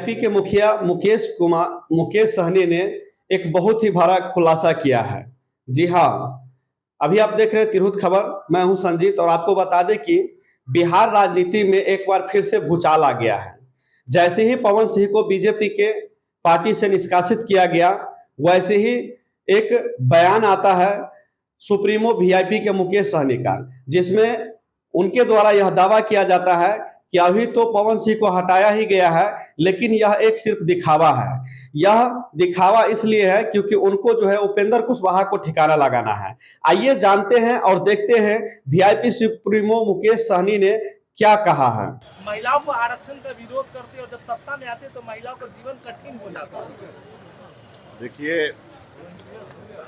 VIP के मुखिया मुकेश सहनी ने एक बहुत ही बड़ा खुलासा किया है। जी हाँ, अभी आप देख रहे हैं तिरहुत खबर। मैं हूं संजीत और आपको बता दें कि बिहार राजनीति में एक बार फिर से भूचाल आ गया है। जैसे ही पवन सिंह को बीजेपी के पार्टी से निष्कासित किया गया, वैसे ही एक बयान आता है सुप्रीमो वीआईपी के मुकेश सहनी का, जिसमें उनके द्वारा यह दावा किया जाता है कि अभी तो पवन सिंह को हटाया ही गया है, लेकिन यह एक सिर्फ दिखावा है। यह दिखावा इसलिए है क्योंकि उनको जो है उपेंद्र कुशवाहा को ठिकाना लगाना है। आइए जानते हैं और देखते हैं वीआईपी सुप्रीमो मुकेश सहनी ने क्या कहा है। महिलाओं को आरक्षण का विरोध करते और जब सत्ता में आते तो महिलाओं का जीवन कठिन हो जाता है। देखिए,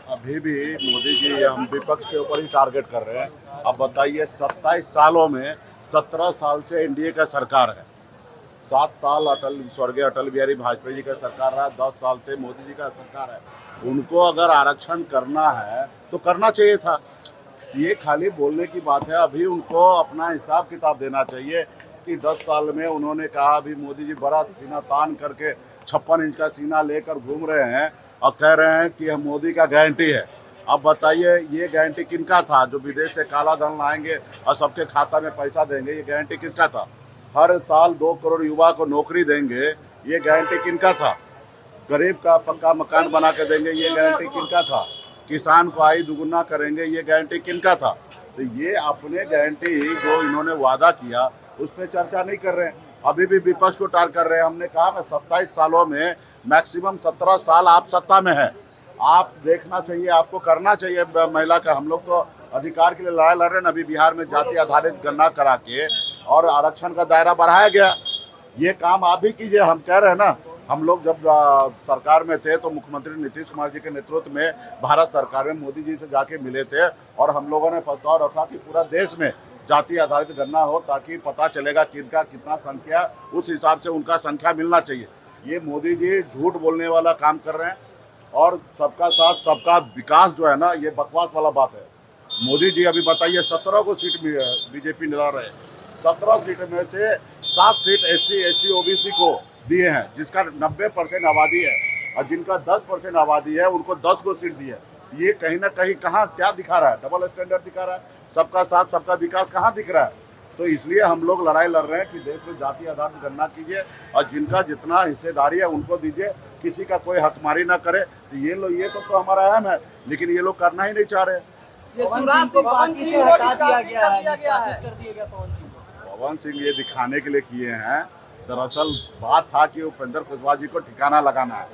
अभी भी मोदी जी हम विपक्ष के ऊपर ही टारगेट कर रहे हैं। अब बताइए, 27 सालों में 17 साल से एनडीए का सरकार है, 7 साल स्वर्गीय अटल बिहारी वाजपेयी जी का सरकार रहा, 10 साल से मोदी जी का सरकार है। उनको अगर आरक्षण करना है तो करना चाहिए था। ये खाली बोलने की बात है। अभी उनको अपना हिसाब किताब देना चाहिए कि 10 साल में उन्होंने कहा, अभी मोदी जी बड़ा सीना तान करके 56 इंच का सीना लेकर घूम रहे हैं और कह रहे हैं कि हम मोदी का गारंटी है। अब बताइए, ये गारंटी किनका था? जो विदेश से काला धन लाएंगे और सबके खाता में पैसा देंगे, ये गारंटी किसका था? हर साल 2 करोड़ युवा को नौकरी देंगे, ये गारंटी किनका था? गरीब का पक्का मकान बना के देंगे, ये गारंटी किनका था? किसान को आय दुगुना करेंगे, ये गारंटी किनका था? तो ये अपने गारंटी जो इन्होंने वादा किया उस पर चर्चा नहीं कर रहे हैं। अभी भी विपक्ष को टार कर रहे हैं। हमने कहा ना, 27 सालों में मैक्सिमम 17 साल आप सत्ता में है। आप देखना चाहिए, आपको करना चाहिए महिला का। हम लोग तो अधिकार के लिए लड़ाई लड़ रहे हैं। अभी बिहार में जाति आधारित गणना करा के और आरक्षण का दायरा बढ़ाया गया। ये काम आप भी कीजिए। हम कह रहे हैं ना, हम लोग जब सरकार में थे तो मुख्यमंत्री नीतीश कुमार जी के नेतृत्व में भारत सरकार में मोदी जी से जाके मिले थे और हम लोगों ने प्रस्ताव रखा कि पूरा देश में जाति आधारित गणना हो, ताकि पता चलेगा किनका कितना संख्या, उस हिसाब से उनका संख्या मिलना चाहिए। ये मोदी जी झूठ बोलने वाला काम कर रहे हैं और सबका साथ सबका विकास जो है ना, ये बकवास वाला बात है। मोदी जी अभी बताइए, 17 को सीट बीजेपी लड़ा रहे हैं। 17 सीट में से 7 सीट SC ST OBC को दिए हैं, जिसका 90% आबादी है, और जिनका 10% आबादी है उनको 10 को सीट दी है। ये कहीं ना कहीं कहाँ क्या दिखा रहा है? डबल स्टैंडर्ड दिखा रहा है। सबका साथ सबका विकास कहाँ दिख रहा है? तो इसलिए हम लोग लड़ाई लड़ रहे हैं कि देश में जाति आधारित गणना कीजिए और जिनका जितना हिस्सेदारी है उनको दीजिए, किसी का कोई हकमारी ना करे। तो ये सब तो हमारा अहम है, लेकिन ये लोग करना ही नहीं चाह रहे। पवन सिंह ये दिखाने के लिए किए हैं। दरअसल बात था कि उपेंद्र कुशवाहा जी को ठिकाना लगाना है,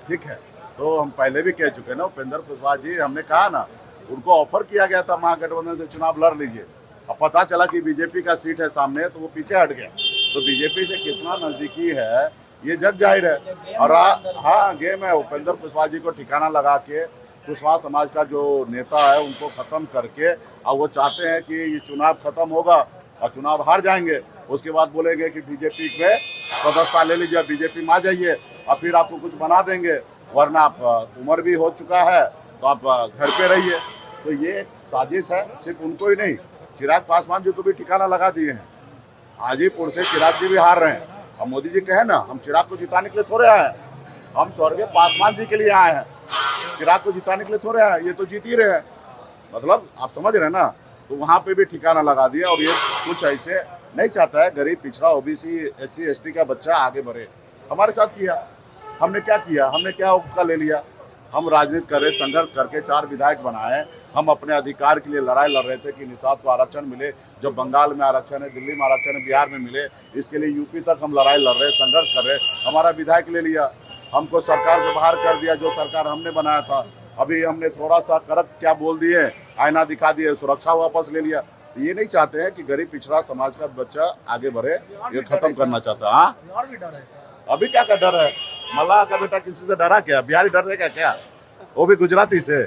ठीक है। तो हम पहले भी कह चुके ना, उपेंद्र कुशवाहा जी, हमने कहा ना, उनको ऑफर किया गया था महागठबंधन से चुनाव लड़ लीजिए। अब पता चला कि बीजेपी का सीट है सामने, तो वो पीछे हट गया। तो बीजेपी से कितना नजदीकी है ये जग जाहिर है। और हाँ, गेम है। उपेंद्र कुशवाहा जी को ठिकाना लगा के कुशवाहा समाज का जो नेता है उनको खत्म करके, और वो चाहते हैं कि ये चुनाव खत्म होगा और चुनाव हार जाएंगे, उसके बाद बोलेंगे कि बीजेपी में सदस्यता ले लीजिए, बीजेपी में आ जाइए और फिर आपको कुछ बना देंगे, वरना आप उम्र भी हो चुका है तो आप घर पे रहिए। तो ये एक साजिश है। सिर्फ उनको ही नहीं, चिराग पासवान जी को भी ठिकाना लगा दिए हैं। हाजीपुर से चिराग जी भी हार रहे हैं। अब मोदी जी कहे ना, हम चिराग को जिताने के लिए थोड़े आए हैं, हम स्वर्गीय पासवान जी के लिए आए हैं। चिराग को जिताने के लिए थोड़े आए, ये तो जीत ही रहे हैं। मतलब आप समझ रहे हैं ना। तो वहाँ पे भी ठिकाना लगा दिया। और ये कुछ ऐसे नहीं चाहता है गरीब पिछड़ा OBC SC ST का बच्चा आगे बढ़े। हमारे साथ किया, हमने क्या किया? हमने क्या उसका ले लिया? हम राजनीति कर रहे, संघर्ष करके 4 विधायक बनाए। हम अपने अधिकार के लिए लड़ाई लड़ रहे थे कि निषाद को आरक्षण मिले। जब बंगाल में आरक्षण है, दिल्ली में आरक्षण है, बिहार में मिले, इसके लिए यूपी तक हम लड़ाई लड़ रहे, संघर्ष कर रहे। हमारा विधायक ले लिया, हमको सरकार से बाहर कर दिया, जो सरकार हमने बनाया था। अभी हमने थोड़ा सा करक क्या बोल दिए, आईना दिखा दिए, सुरक्षा वापस ले लिया। तो ये नहीं चाहते हैं कि गरीब पिछड़ा समाज का बच्चा आगे बढ़े, ये खत्म करना चाहता है। हाँ, अभी क्या का डर है? मल्लाह का बेटा किसी से डरा क्या? बिहारी डर देगा क्या? वो भी गुजराती से।